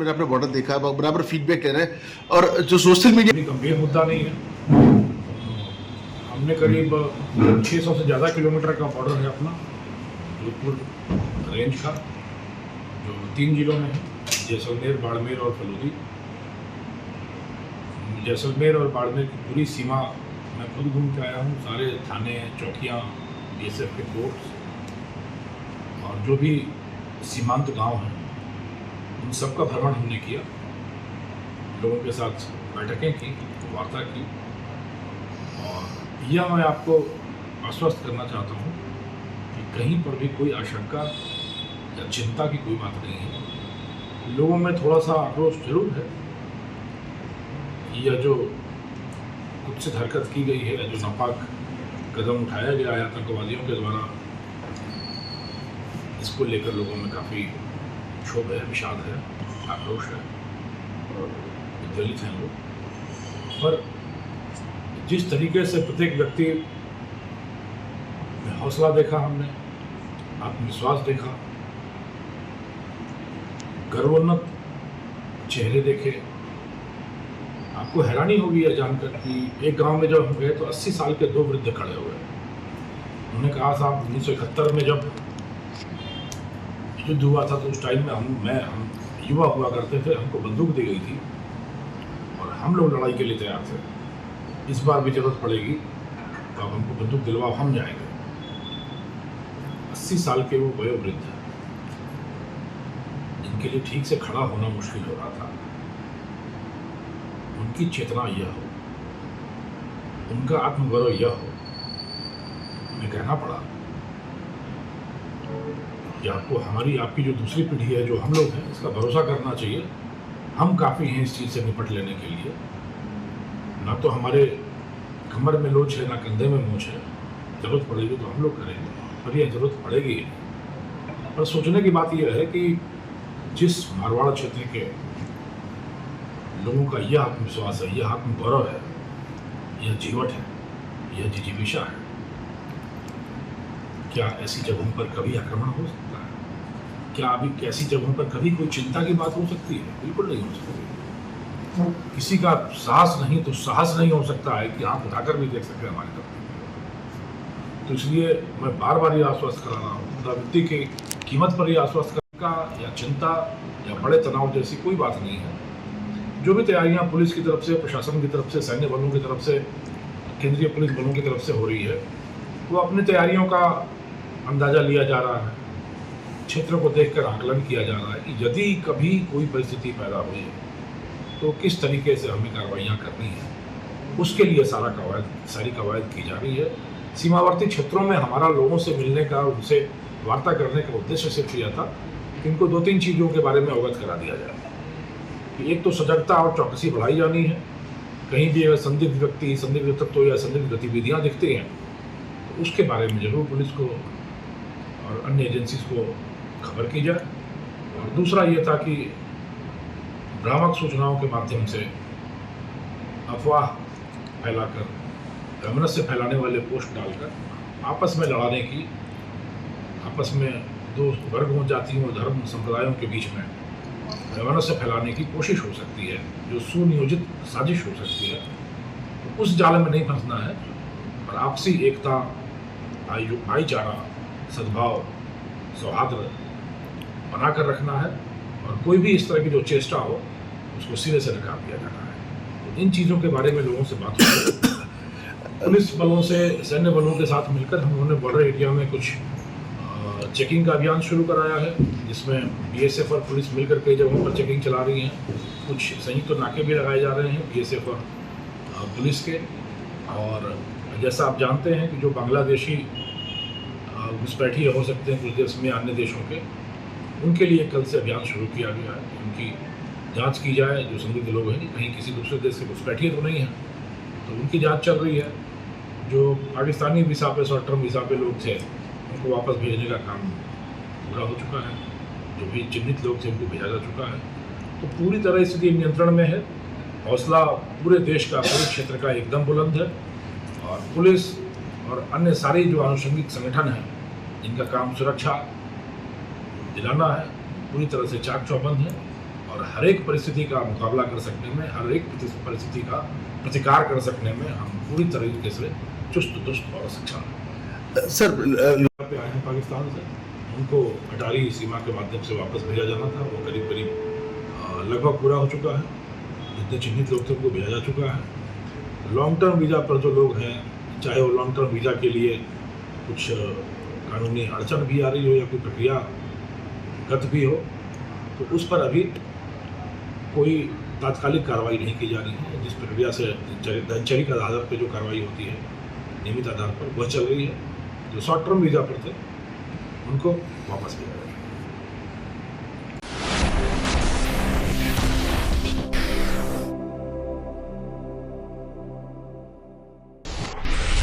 मैंने आपने बॉर्डर देखा है, बराबर फीडबैक ले रहे हैं और जो सोशल मीडिया गंभीर मुद्दा नहीं है। हमने करीब 600 से ज़्यादा किलोमीटर का बॉर्डर है अपना जोधपुर रेंज का, जो 3 जिलों में है, जैसलमेर, बाड़मेर और फलोदी। जैसलमेर और बाड़मेर की पूरी सीमा मैं खुद घूम के आया हूँ। सारे थाने, चौकियाँ, बीएसएफ के पोर्ट्स और जो भी सीमांत गांव हैं उन सब का भ्रमण हमने किया, लोगों के साथ बैठकें की, वार्ता की। और यह मैं आपको आश्वस्त करना चाहता हूँ कि कहीं पर भी कोई आशंका या चिंता की कोई बात नहीं है। लोगों में थोड़ा सा आक्रोश जरूर है। यह जो कुत्सित हरकत की गई है, जो नापाक कदम उठाया गया है आतंकवादियों के द्वारा, इसको लेकर लोगों में काफ़ी क्षोभ है, विषाद है, आक्रोश है, दलित हैं लोग। पर जिस तरीके से प्रत्येक व्यक्ति में हौसला देखा हमने, आत्मविश्वास देखा, गर्वोन्नत चेहरे देखे, आपको हैरानी होगी यह जानकर कि एक गांव में जब हम गए तो 80 साल के 2 वृद्ध खड़े हुए। उन्होंने कहा साहब 1971 में जब युद्ध हुआ था तो उस टाइम में हम युवा हुआ करते थे, हमको बंदूक दी गई थी और हम लोग लड़ाई के लिए तैयार थे। इस बार भी जरूरत पड़ेगी तो आप हमको बंदूक दिलवाओ, हम जाएंगे। 80 साल के वो वयोवृद्ध हैं, जिनके लिए ठीक से खड़ा होना मुश्किल हो रहा था। उनकी चेतना यह हो, उनका आत्मगौरव यह हो, हमें कहना पड़ा कि आपको आपकी जो दूसरी पीढ़ी है, जो हम लोग हैं, इसका भरोसा करना चाहिए। हम काफ़ी हैं इस चीज़ से निपट लेने के लिए। ना तो हमारे कमर में लोच है, ना कंधे में मोच है। ज़रूरत पड़ेगी तो हम लोग करेंगे, पर यह ज़रूरत पड़ेगी। पर सोचने की बात यह है कि जिस मारवाड़ क्षेत्र के लोगों का यह आत्मविश्वास है, यह आत्मगौरव है, यह जीवट है, यह जिजीविषा है, क्या ऐसी जगहों पर कभी आक्रमण हो सकता है? क्या अभी ऐसी जगहों पर कभी कोई चिंता की बात हो सकती है? बिल्कुल नहीं हो सकती। किसी का साहस नहीं तो साहस नहीं हो सकता है कि आंख उठाकर भी देख सके हमारी तरफ। तो इसलिए मैं बार बार ये आश्वस्त कर रहा हूँ, खुदाबंदी की कीमत पर यह आश्वस्त करने का या चिंता या बड़े तनाव जैसी कोई बात नहीं है। जो भी तैयारियां पुलिस की तरफ से, प्रशासन की तरफ से, सैन्य बलों की तरफ से, केंद्रीय पुलिस बलों की तरफ से हो रही है, वो अपनी तैयारियों का अंदाज़ा लिया जा रहा है, क्षेत्र को देखकर आकलन किया जा रहा है कि यदि कभी कोई परिस्थिति पैदा हुई तो किस तरीके से हमें कार्रवाइयाँ करनी है। उसके लिए सारी कवायद की जा रही है। सीमावर्ती क्षेत्रों में हमारा लोगों से मिलने का, उनसे वार्ता करने का उद्देश्य सिर्फ यह था कि इनको 2-3 चीज़ों के बारे में अवगत करा दिया जाए कि एक तो सजगता और चौकसी बढ़ाई जानी है। कहीं भी अगर संदिग्ध व्यक्ति, संदिग्ध तत्व या संदिग्ध गतिविधियाँ दिखती हैं तो उसके बारे में जरूर पुलिस को और अन्य एजेंसीज को खबर की जाए। और दूसरा ये था कि भ्रामक सूचनाओं के माध्यम से अफवाह फैलाकर, वैमनस्य फैलाने वाले पोस्ट डालकर आपस में लड़ाने की, आपस में 2 वर्गों, जातियों, धर्म, संप्रदायों के बीच में वैमनस्य फैलाने की कोशिश हो सकती है, जो सुनियोजित साजिश हो सकती है। तो उस जाल में नहीं फंसना है और आपसी एकता, भाईचारा, सद्भाव, सौहार्द बनाकर रखना है। और कोई भी इस तरह की जो चेष्टा हो उसको सिरे से नकार दिया जाना है। तो इन चीज़ों के बारे में लोगों से बात हो। पुलिस बलों से, सैन्य बलों के साथ मिलकर हम लोगों ने बॉर्डर एरिया में कुछ चेकिंग का अभियान शुरू कराया है, जिसमें बीएसएफ और पुलिस मिलकर कई जगहों पर चेकिंग चला रही हैं। कुछ संयुक्त नाके भी लगाए जा रहे हैं बीएसएफ और पुलिस के। और जैसा आप जानते हैं कि जो बांग्लादेशी घुसपैठिए हो सकते हैं कुछ देश में, अन्य देशों के, उनके लिए कल से अभियान शुरू किया गया है। उनकी जांच की जाए, जो संदिग्ध लोग हैं, कहीं किसी दूसरे देश के घुसपैठिए तो नहीं हैं, तो उनकी जांच चल रही है। जो पाकिस्तानी वीसा पे, शॉर्ट टर्म वीसा पे लोग थे, उनको वापस भेजने का काम पूरा हो चुका है। जो भी चिन्हित लोग थे उनको भेजा जा चुका है। तो पूरी तरह स्थिति नियंत्रण में है। हौसला पूरे देश का, पूरे क्षेत्र का एकदम बुलंद है। और पुलिस और अन्य सारे जो आनुषंगिक संगठन हैं, जिनका काम सुरक्षा दिलाना है, पूरी तरह से चाक चौबंद है। और हर एक परिस्थिति का मुकाबला कर सकने में, हर एक परिस्थिति का प्रतिकार कर सकने में हम पूरी तरीके से चुस्त दुरुस्त और सक्षम हैं। सर यहाँ पे आए हैं पाकिस्तान से, उनको अटारी सीमा के माध्यम से वापस भेजा जाना था, वो करीब करीब लगभग पूरा हो चुका है। जितने चिन्हित लोग थे उनको भेजा जा चुका है। लॉन्ग टर्म वीज़ा पर जो लोग हैं, चाहे वो लॉन्ग टर्म वीज़ा के लिए कुछ कानूनी अड़चन भी आ रही हो या कोई प्रक्रिया गत भी हो, तो उस पर अभी कोई तात्कालिक कार्रवाई नहीं की जा रही है। जिस प्रक्रिया से दिनचर्या के आधार पर जो कार्रवाई होती है नियमित आधार पर, वह चल रही है। जो शॉर्ट टर्म वीज़ा पर थे उनको वापस किया जाएगा।